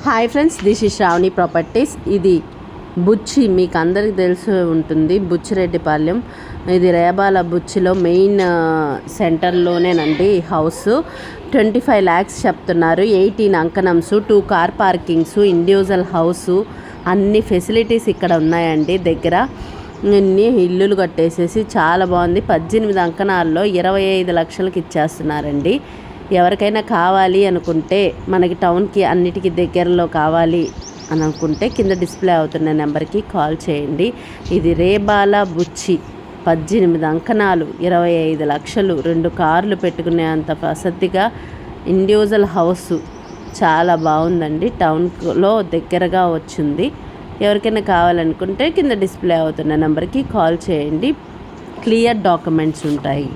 Hi friends, this is Shravani properties. ఇది బుచ్చి, మీకు అందరికి తెలిసి ఉంటుంది, బుచ్చిరెడ్డిపాలెం. ఇది రేబాల బుచ్చిలో మెయిన్ సెంటర్లోనేనండి హౌస్. 25 lakhs చెప్తున్నారు. 18 అంకణంస్, 2 కార్ పార్కింగ్స్, ఇండివిజువల్ హౌస్, అన్ని ఫెసిలిటీస్ ఇక్కడ ఉన్నాయండి. దగ్గర ఇన్ని ఇల్లులు కట్టేసేసి చాలా బాగుంది. 18 అంకణాల్లో 25 లక్షలకి ఇచ్చేస్తున్నారండి. ఎవరికైనా కావాలి అనుకుంటే, మనకి టౌన్కి అన్నిటికీ దగ్గరలో కావాలి అని అనుకుంటే కింద డిస్ప్లే అవుతున్న నెంబర్కి కాల్ చేయండి. ఇది రేబాల బుచ్చి, 18 అంకణాలు, 25 లక్షలు, 2 కార్లు పెట్టుకునే అంత వసతిగా ఇండివిజువల్ హౌస్. చాలా బాగుందండి. టౌన్లో దగ్గరగా వచ్చింది. ఎవరికైనా కావాలనుకుంటే కింద డిస్ప్లే అవుతున్న నెంబర్కి కాల్ చేయండి. క్లియర్ డాక్యుమెంట్స్ ఉంటాయి.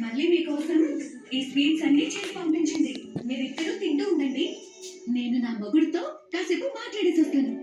మళ్ళీ మీకోసం ఈ స్వీట్స్ అన్ని చేసి పంపించింది. మీరిద్దరూ తింటూ ఉండండి. నేను నా మొగుడితో కాసేపు మాట్లాడేసి వస్తాను.